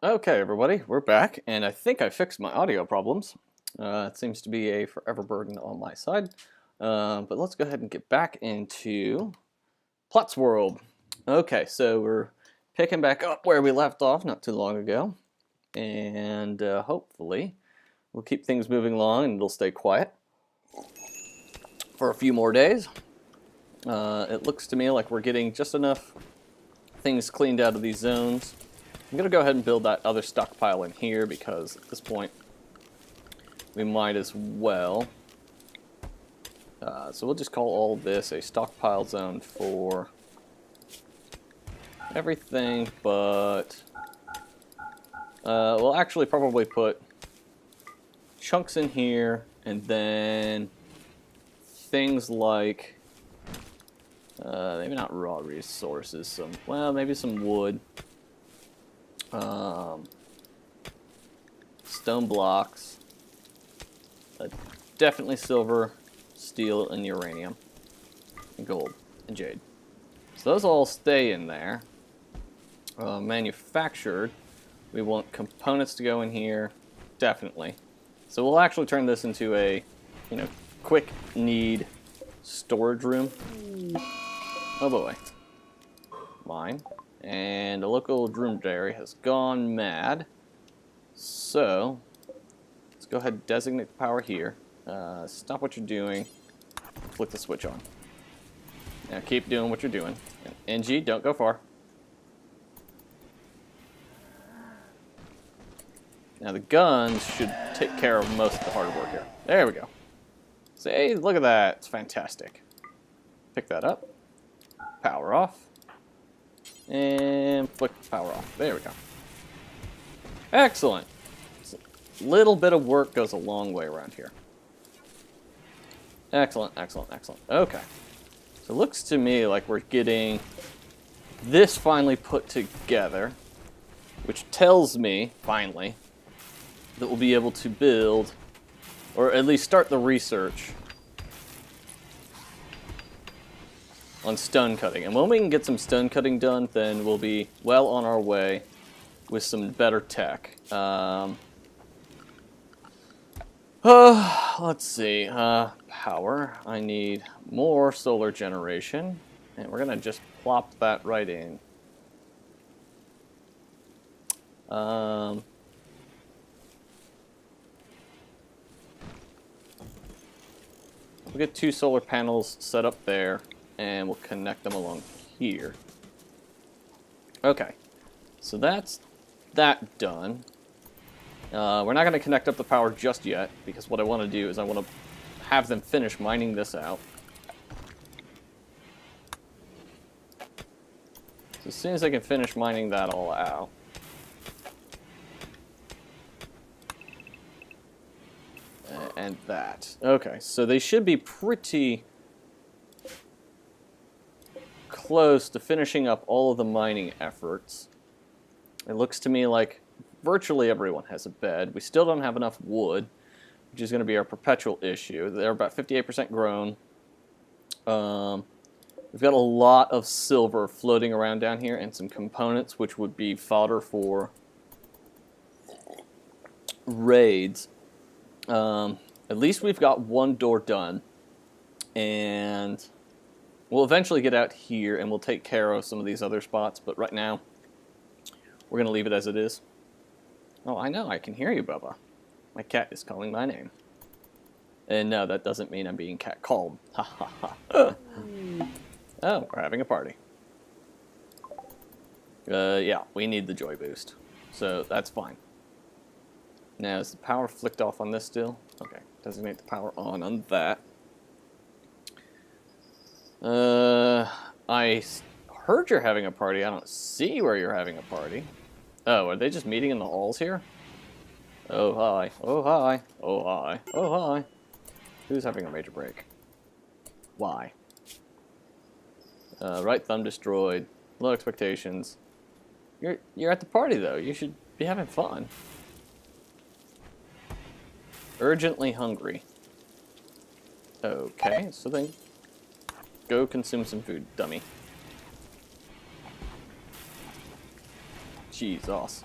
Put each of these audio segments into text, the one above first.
Okay, everybody, we're back, and I think I fixed my audio problems. It seems to be a forever burden on my side. But let's go ahead and get back into Plots World. Okay, so we're picking back up where we left off not too long ago, and hopefully we'll keep things moving along and it'll stay quiet for a few more days. It looks to me like we're getting just enough things cleaned out of these zones. I'm going to go ahead and build that other stockpile in here because at this point we might as well. So we'll just call all this a stockpile zone for everything but we'll actually probably put chunks in here and then things like maybe not raw resources, maybe some wood. Stone blocks, definitely silver, steel, and uranium, and gold, and jade. So those all stay in there. Manufactured, we want components to go in here, definitely. So we'll actually turn this into a, quick need storage room. Oh boy. Mine. And the local dromedary has gone mad. So, let's go ahead and designate the power here. Stop what you're doing. Flick the switch on. Now keep doing what you're doing. And NG, don't go far. Now the guns should take care of most of the hard work here. There we go. See, look at that. It's fantastic. Pick that up. Power off. And flick power off. There we go. Excellent. A little bit of work goes a long way around here. Excellent, excellent, excellent. Okay. So it looks to me like we're getting this finally put together, which tells me, finally, that we'll be able to build, or at least start the research on stone cutting. And when we can get some stone cutting done, then we'll be well on our way with some better tech. Let's see. Power. I need more solar generation. And we're going to just plop that right in. We'll get 2 solar panels set up there. And we'll connect them along here. Okay, so that's that done. We're not going to connect up the power just yet, because what I want to do is I want to have them finish mining this out. So as soon as I can finish mining that all out, and that. Okay, so they should be pretty close to finishing up all of the mining efforts. It looks to me like virtually everyone has a bed. We still don't have enough wood, which is going to be our perpetual issue. They're about 58% grown. We've got a lot of silver floating around down here and some components which would be fodder for raids. At least we've got one door done, and we'll eventually get out here and we'll take care of some of these other spots, but right now we're going to leave it as it is. Oh, I know, I can hear you, Bubba. My cat is calling my name. And no, that doesn't mean I'm being cat-called. Ha ha ha. Oh, we're having a party. Yeah, we need the joy boost. So that's fine. Now, is the power flicked off on this still? Okay, designate the power on that. I heard you're having a party. I don't see where you're having a party. Oh, are they just meeting in the halls here? Oh, hi. Oh, hi. Oh, hi. Oh, hi. Who's having a major break? Why? Right thumb destroyed. Low expectations. You're at the party, though. You should be having fun. Urgently hungry. Okay, so then go consume some food, dummy. Jesus.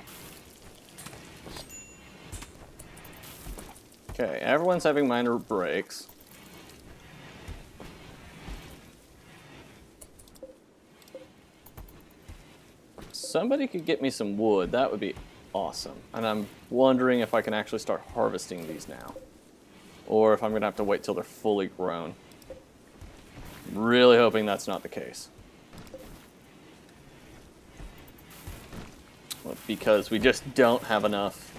Okay, everyone's having minor breaks. Somebody could get me some wood. That would be awesome. And I'm wondering if I can actually start harvesting these now. Or if I'm going to have to wait till they're fully grown. Really hoping that's not the case. Because we just don't have enough.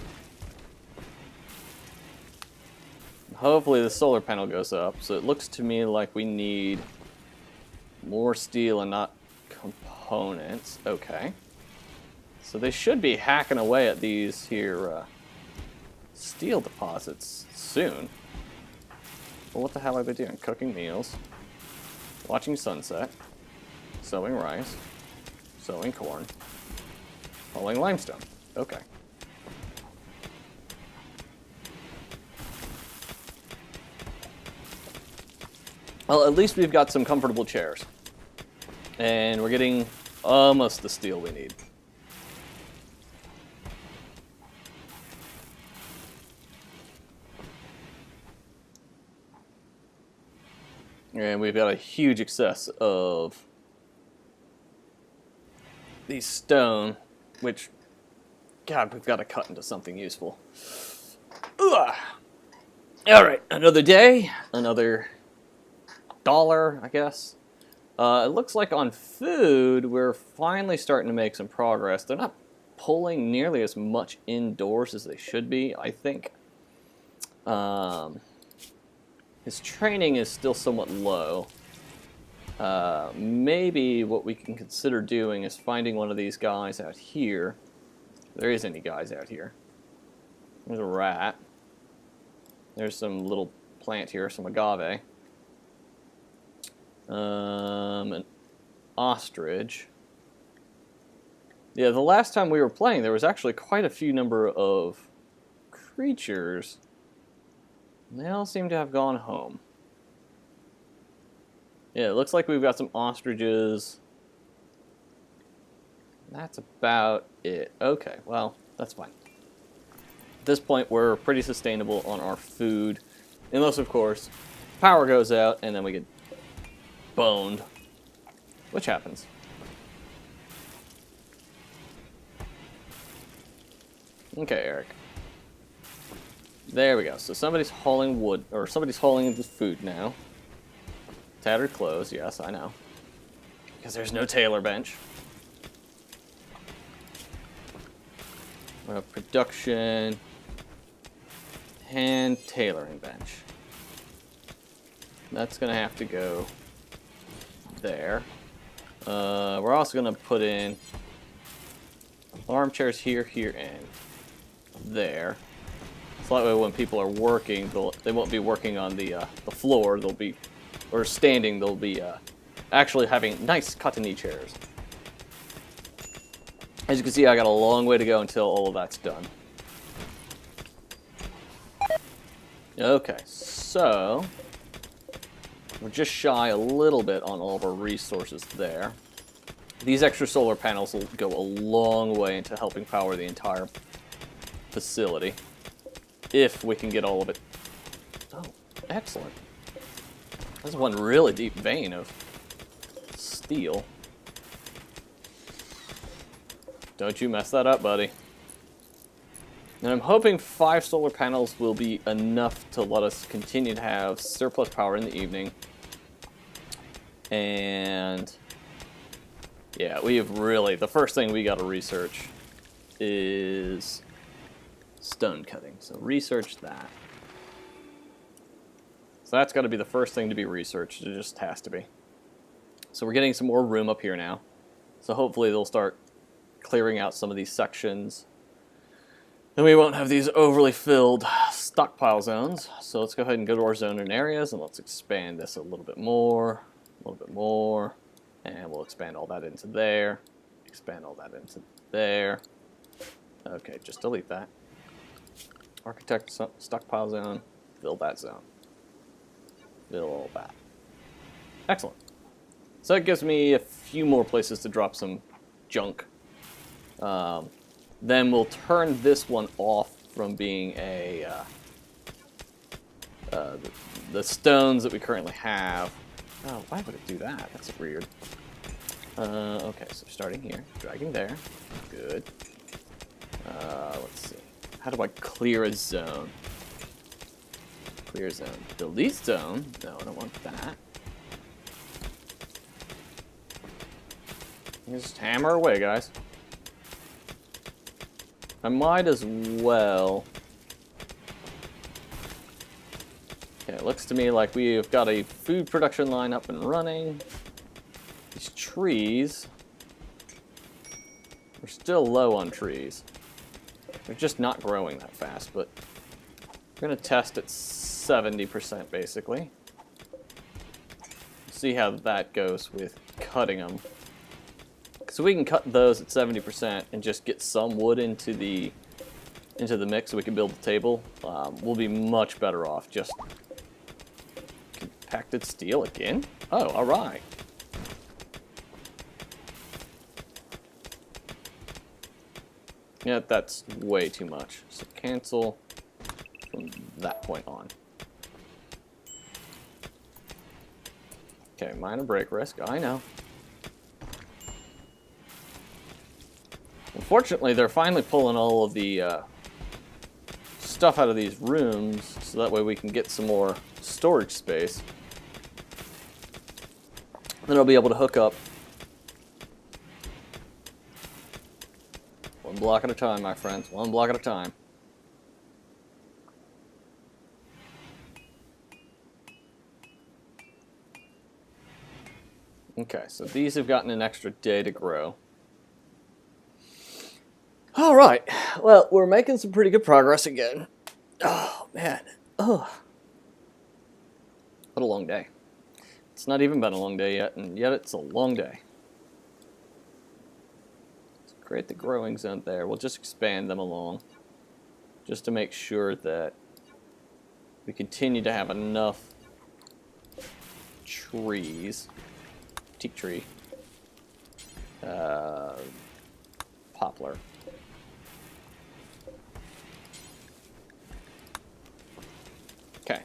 Hopefully the solar panel goes up. So it looks to me like we need more steel and not components. Okay. So they should be hacking away at these here steel deposits soon. Well, what the hell are they doing? Cooking meals, watching sunset, sowing rice, sowing corn, hauling limestone. Okay. Well, at least we've got some comfortable chairs. And we're getting almost the steel we need. And we've got a huge excess of these stone, which, God, we've got to cut into something useful. Ugh. All right, another day, another dollar, I guess. It looks like on food, we're finally starting to make some progress. They're not pulling nearly as much indoors as they should be, I think. His training is still somewhat low. Maybe what we can consider doing is finding one of these guys out here. If there is any guys out here. There's a rat. There's some little plant here, some agave. An ostrich. Yeah, the last time we were playing, there was actually quite a few number of creatures. They all seem to have gone home. Yeah, it looks like we've got some ostriches. That's about it. Okay, well, that's fine. At this point, we're pretty sustainable on our food. Unless, of course, power goes out and then we get boned. Which happens. Okay, Eric. There we go. So somebody's hauling wood, or somebody's hauling the food now. Tattered clothes, yes, I know. Because there's no tailor bench. Production. Hand tailoring bench. That's going to have to go there. We're also going to put in armchairs here, here, and there. So that way when people are working, they won't be working on the floor, they'll be, or standing, they'll be actually having nice cottony chairs. As you can see, I got a long way to go until all of that's done. Okay, so we're just shy a little bit on all of our resources there. These extra solar panels will go a long way into helping power the entire facility. If we can get all of it. Oh, excellent. That's one really deep vein of steel. Don't you mess that up, buddy. And I'm hoping 5 solar panels will be enough to let us continue to have surplus power in the evening. And yeah, we have really, the first thing we got to research is stone cutting. So research that. So that's got to be the first thing to be researched. It just has to be. So we're getting some more room up here now. So hopefully they'll start clearing out some of these sections. Then we won't have these overly filled stockpile zones. So let's go ahead and go to our zone and areas and let's expand this a little bit more. A little bit more. And we'll expand all that into there. Expand all that into there. Okay, just delete that. Architect stockpile zone, fill that zone. Fill all that. Excellent. So that gives me a few more places to drop some junk. Then we'll turn this one off from being a the stones that we currently have. Oh, why would it do that? That's weird. Okay, so starting here, dragging there. Good. Let's see. How do I clear a zone? Clear zone. Delete zone. No, I don't want that. Just hammer away, guys. I might as well. Okay, it looks to me like we've got a food production line up and running. These trees. We're still low on trees. They're just not growing that fast, but we're going to test at 70% basically. See how that goes with cutting them. So we can cut those at 70% and just get some wood into the mix so we can build the table. We'll be much better off. Just compacted steel again? Oh, alright. Yeah, that's way too much. So cancel from that point on. Okay, minor break risk. I know. Unfortunately, they're finally pulling all of the stuff out of these rooms, so that way we can get some more storage space. Then I'll be able to hook up one block at a time, my friends. One block at a time. Okay, so these have gotten an extra day to grow. All right, well, we're making some pretty good progress again. Oh, man. Oh. What a long day. It's not even been a long day yet, and yet it's a long day. Let's create the growing zone there. We'll just expand them along, just to make sure that we continue to have enough trees. Teak tree. Poplar. Okay.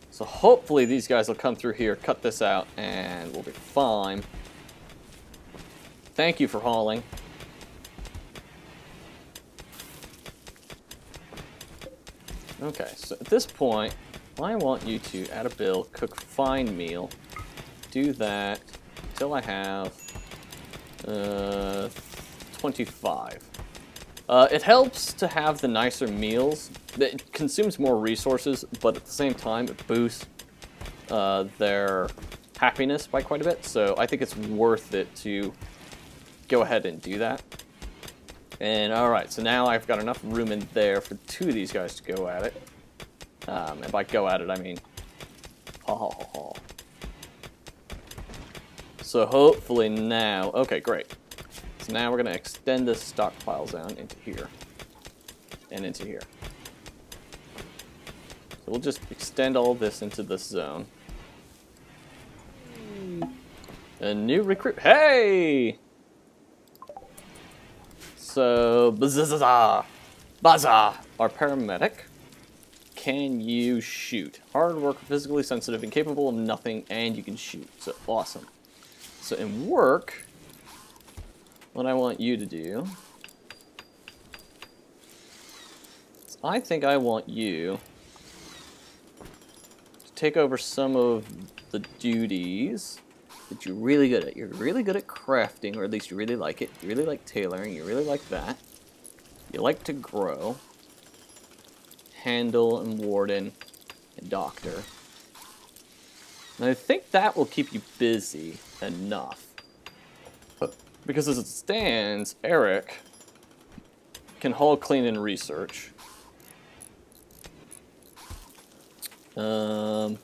So hopefully these guys will come through here, cut this out, and we'll be fine. Thank you for hauling. Okay, so at this point, I want you to add a bill, cook fine meal. Do that until I have 25. It helps to have the nicer meals. It consumes more resources, but at the same time, it boosts their happiness by quite a bit. So I think it's worth it to go ahead and do that. And alright, so now I've got enough room in there for two of these guys to go at it. And by go at it, I mean ha ha ha ha. So hopefully now, okay, great. So now we're going to extend this stockpile zone into here and into here. So we'll just extend all of this into this zone. A new recruit. Hey! So, Bazaza, our paramedic. Can you shoot? Hard work, physically sensitive, incapable of nothing, and you can shoot. So, awesome. So in work, what I want you to do is I think I want you to take over some of the duties that you're really good at. You're really good at crafting, or at least you really like it. You really like tailoring. You really like that. You like to grow. Handle and warden and doctor. And I think that will keep you busy enough. Because as it stands, Eric can haul, clean, and research. I'll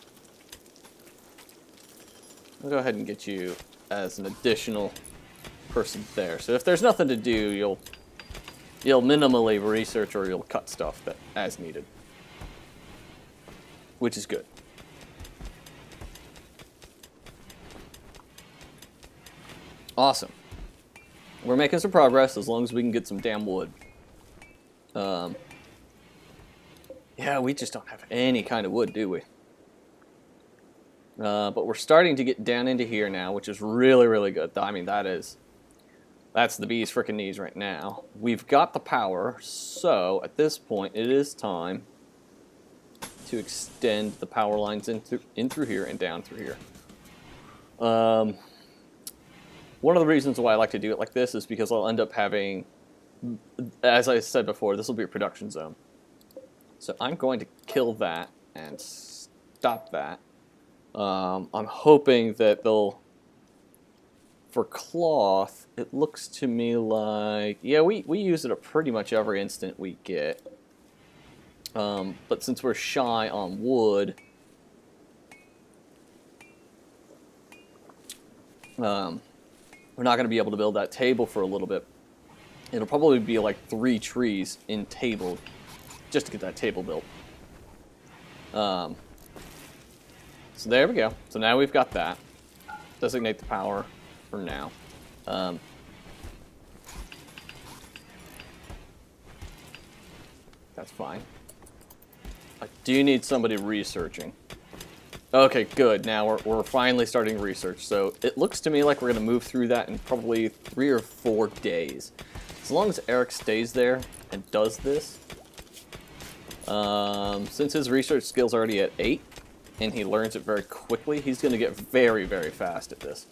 go ahead and get you as an additional person there. So if there's nothing to do, you'll minimally research or you'll cut stuff that as needed, which is good. Awesome. We're making some progress as long as we can get some damn wood. Yeah, we just don't have any kind of wood, do we? But we're starting to get down into here now, which is really, really good. I mean, that's the bee's freaking knees right now. We've got the power, so at this point, it is time to extend the power lines in through here and down through here. One of the reasons why I like to do it like this is because I'll end up having, as I said before, this will be a production zone. So I'm going to kill that and stop that. I'm hoping that they'll, for cloth, it looks to me like, yeah, we use it at pretty much every instant we get. But since we're shy on wood, we're not going to be able to build that table for a little bit. It'll probably be like 3 trees in table just to get that table built. So there we go. So now we've got that. Designate the power for now. That's fine. I do need somebody researching. Okay, good. Now we're finally starting research. So it looks to me like we're going to move through that in probably 3 or 4 days. As long as Eric stays there and does this. Since his research skill's already at 8, and he learns it very quickly, he's going to get very, very fast at this.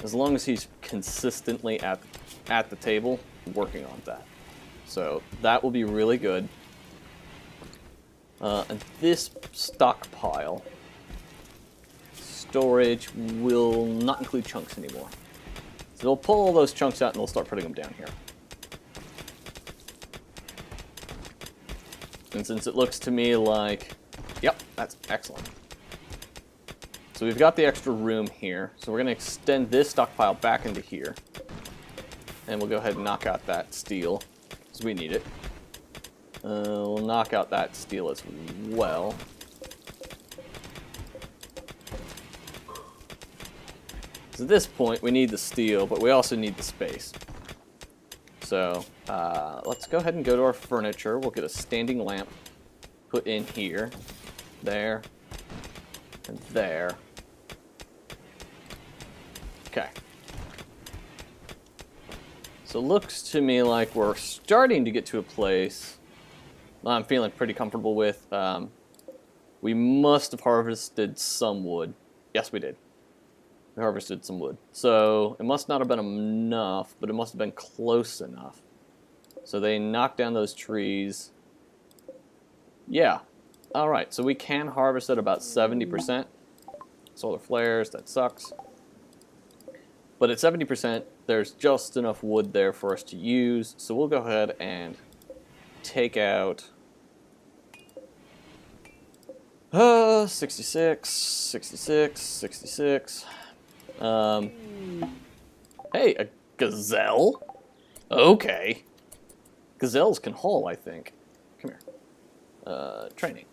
As long as he's consistently at the table working on that. So that will be really good. And this stockpile storage will not include chunks anymore. So they'll pull all those chunks out and they'll start putting them down here. And since it looks to me like, yep, that's excellent. So we've got the extra room here. So we're going to extend this stockpile back into here. And we'll go ahead and knock out that steel, because we need it. We'll knock out that steel as well. So at this point, we need the steel, but we also need the space. So let's go ahead and go to our furniture. We'll get a standing lamp put in here, there, and there. Okay. So it looks to me like we're starting to get to a place I'm feeling pretty comfortable with. We must have harvested some wood. Yes, we did. We harvested some wood. So it must not have been enough, but it must have been close enough. So they knocked down those trees. Yeah. All right, so we can harvest at about 70%. Solar flares, that sucks. But at 70%, there's just enough wood there for us to use. So we'll go ahead and take out 66, 66, 66. Hey, a gazelle? Okay. Gazelles can haul, I think. Come here. Training.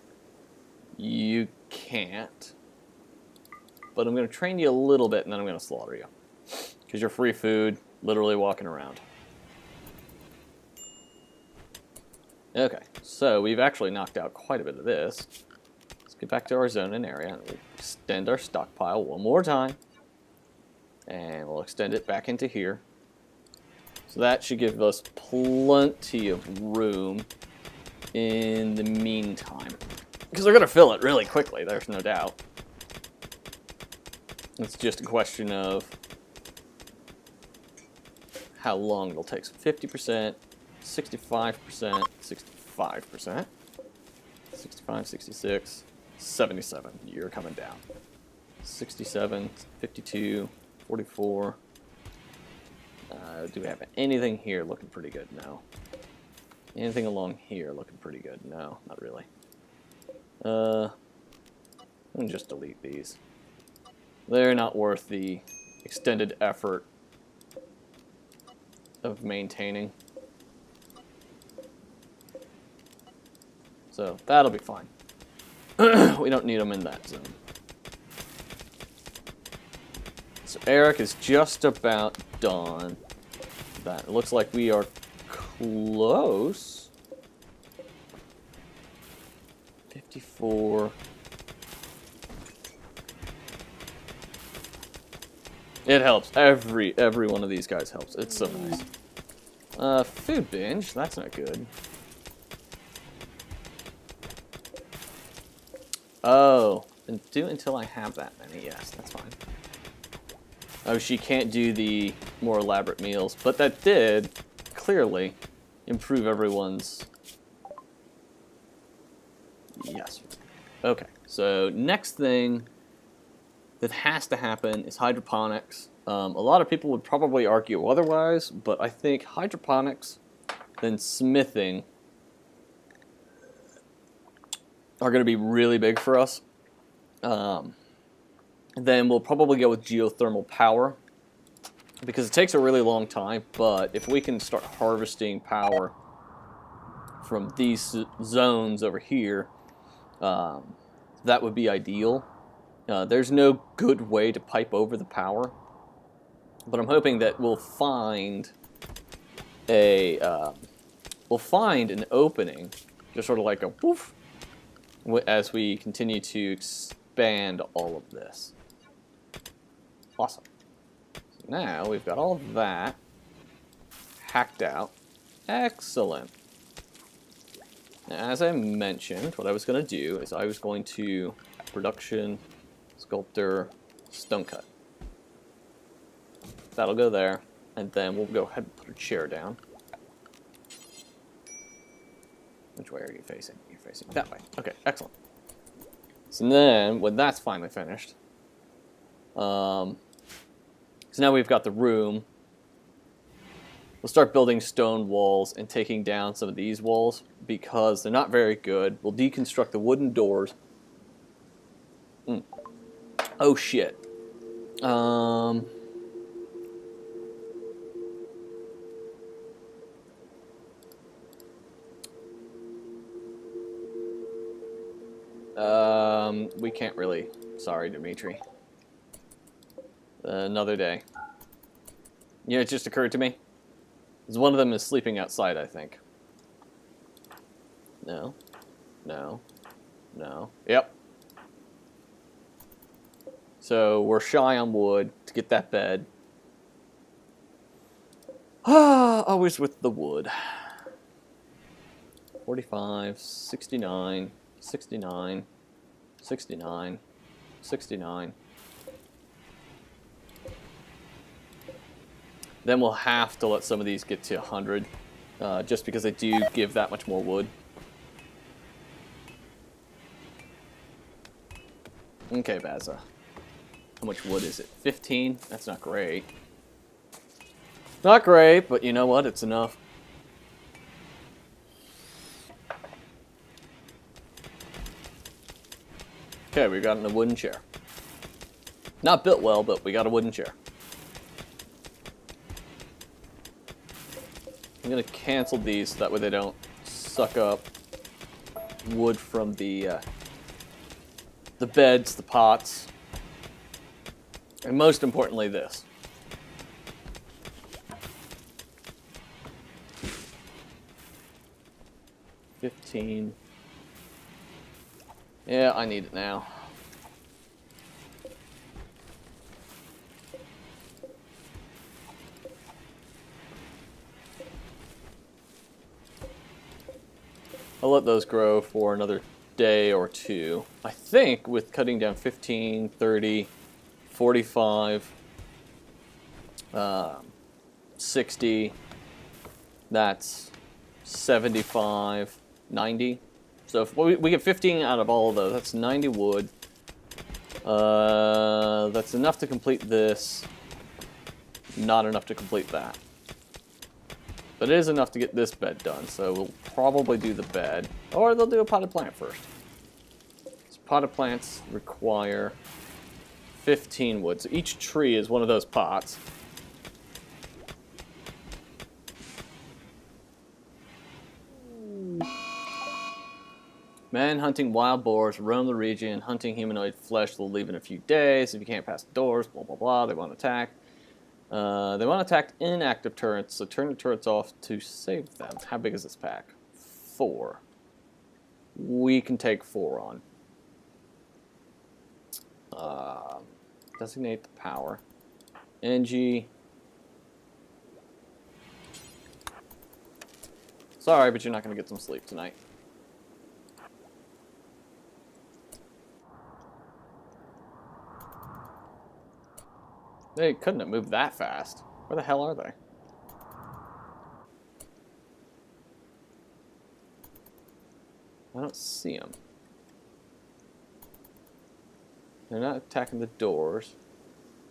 You can't. But I'm going to train you a little bit, and then I'm going to slaughter you. Because you're free food, literally walking around. Okay, so we've actually knocked out quite a bit of this. Let's get back to our zone and area, and we'll extend our stockpile one more time. And we'll extend it back into here. So that should give us plenty of room in the meantime. Because they're going to fill it really quickly, there's no doubt. It's just a question of how long it'll take. So 50%, 65%, 65%, 65, 66, 77. You're coming down. 67, 52, 44. Do we have anything here looking pretty good? No. Anything along here looking pretty good? No, not really. And just delete these. They're not worth the extended effort of maintaining. So that'll be fine. We don't need them in that zone. So Eric is just about done. That it looks like we are close 54. It helps. Every one of these guys helps. It's so nice. Food binge. That's not good. Oh, and do until I have that many. Yes, that's fine. Oh, she can't do the more elaborate meals, but that did clearly improve everyone's. Yes. Okay. So next thing that has to happen is hydroponics. A lot of people would probably argue otherwise, but I think hydroponics, then smithing, are going to be really big for us. Then we'll probably go with geothermal power, because it takes a really long time, but if we can start harvesting power from these zones over here, that would be ideal. There's no good way to pipe over the power, but I'm hoping that we'll find an opening, just sort of like a poof, as we continue to expand all of this. Awesome. So now we've got all of that hacked out. Excellent. Now, as I mentioned, what I was going to do is I was going to production, sculptor, stone cut. That'll go there, and then we'll go ahead and put a chair down. Which way are you facing? You're facing that way. Okay, excellent. So then, when that's finally finished, so now we've got the room. We'll start building stone walls and taking down some of these walls because they're not very good. We'll deconstruct the wooden doors. Oh shit. We can't really. Sorry, Dimitri. Another day. Yeah, it just occurred to me. Because one of them is sleeping outside, I think. No. No. No. Yep. So we're shy on wood to get that bed. Always with the wood. 45, 69, 69, 69, 69. Then we'll have to let some of these get to 100, just because they do give that much more wood. Okay, Baza. How much wood is it? 15? That's not great. Not great, but you know what? It's enough. Okay, we got in a wooden chair. Not built well, but we got a wooden chair. I'm going to cancel these so that way they don't suck up wood from the beds, the pots, and most importantly this. $15. Yeah, I need it now. I'll let those grow for another day or two. I think with cutting down 15, 30, 45, 60, that's 75, 90. So if we get 15 out of all of those, that's 90 wood. That's enough to complete this. Not enough to complete that. But it is enough to get this bed done, so we'll probably do the bed. Or they'll do a potted plant first. So potted plants require 15 wood. So each tree is one of those pots. Men hunting wild boars roam the region, hunting humanoid flesh. They'll leave in a few days. If you can't pass the doors, blah, blah, blah. They want to attack. They want to attack inactive turrets, so turn the turrets off to save them. How big is this pack? 4. we can take 4 on. Designate the power. NG. Sorry, but you're not going to get some sleep tonight. They couldn't have moved that fast. Where the hell are they? I don't see them. They're not attacking the doors.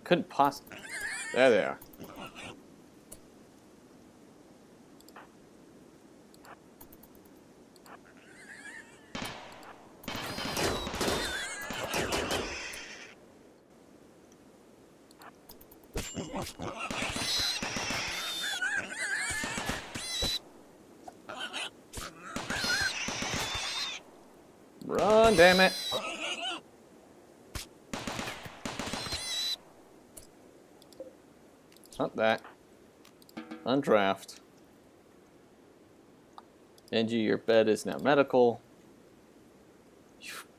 Couldn't possibly. There they are. Run, damn it. Not that. Undraft. NG, your bed is now medical.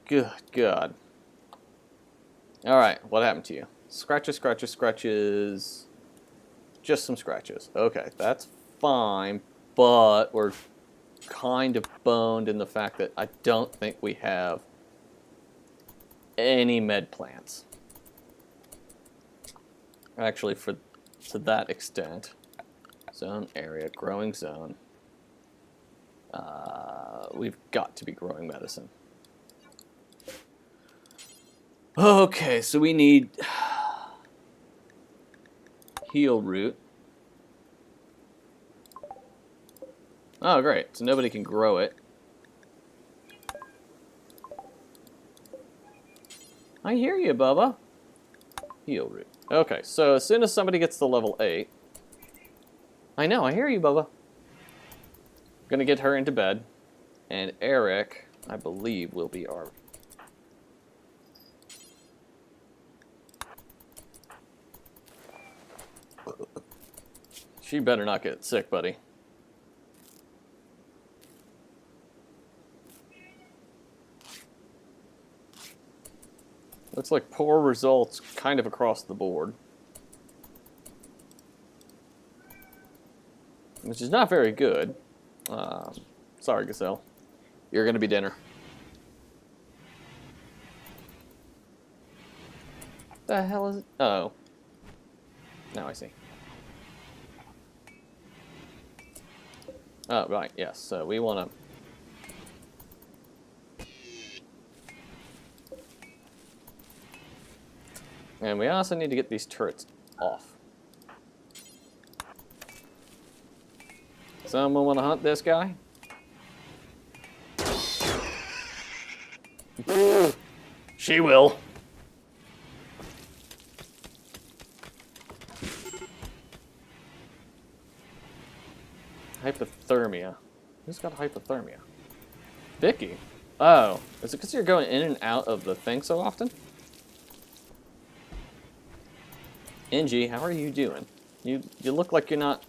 Good God. Alright, what happened to you? Scratches, scratches, scratches. Just some scratches. Okay, that's fine, but we're kind of boned in the fact that I don't think we have any med plants. Actually, to that extent. Zone area, growing zone. We've got to be growing medicine. Okay, so we need heal root. Oh, great. So nobody can grow it. I hear you, Bubba. Heal root. Okay, so as soon as somebody gets to level 8... I know, I hear you, Bubba. I'm gonna get her into bed. And Eric, I believe, will be our... She better not get sick, buddy. Looks like poor results kind of across the board. Which is not very good. Sorry, Gazelle. You're going to be dinner. The hell is it? Oh. Now I see. Oh, right, yes. So we want to... And we also need to get these turrets off. Someone want to hunt this guy? She will. Hypothermia. Who's got hypothermia? Vicky. Oh, is it because you're going in and out of the thing so often? NG, how are you doing? You look like you're not...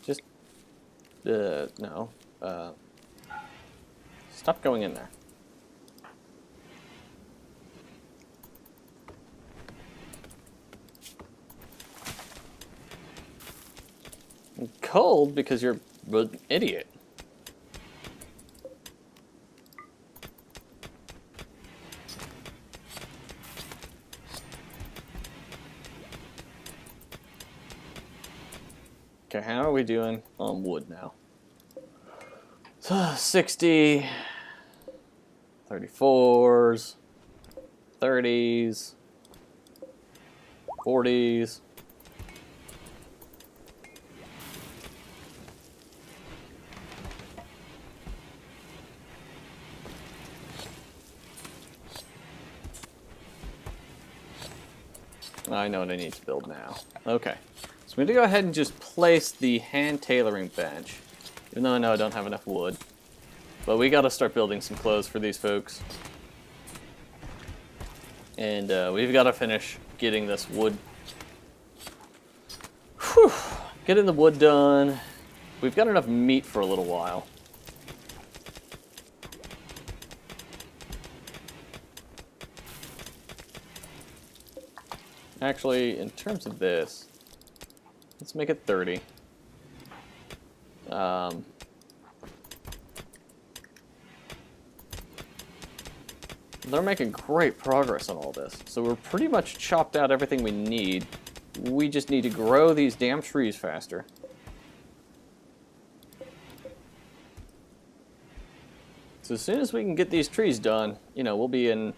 Just... no. Stop going in there. Cold because you're an idiot. Okay, how are we doing on wood now? 60, 34s, 30s, 40s. I know what I need to build now. Okay. So I'm going to go ahead and just place the hand tailoring bench. Even though I know I don't have enough wood. But we gotta start building some clothes for these folks. And we've gotta finish getting this wood. Whew. Getting the wood done. We've got enough meat for a little while. Actually, in terms of this, let's make it 30. They're making great progress on all this. So we're pretty much chopped out everything we need. We just need to grow these damn trees faster. So as soon as we can get these trees done, you know, we'll be in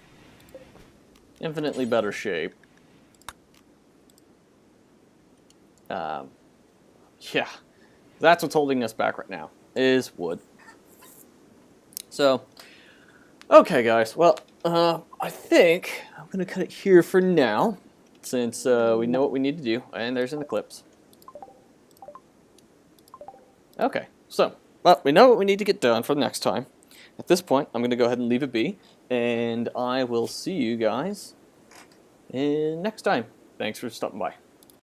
infinitely better shape. Yeah, that's what's holding us back right now, is wood. So, okay guys, well, I think I'm going to cut it here for now, since we know what we need to do, and there's an eclipse. Okay, so, well, we know what we need to get done for next time. At this point, I'm going to go ahead and leave it be, and I will see you guys next time. Thanks for stopping by.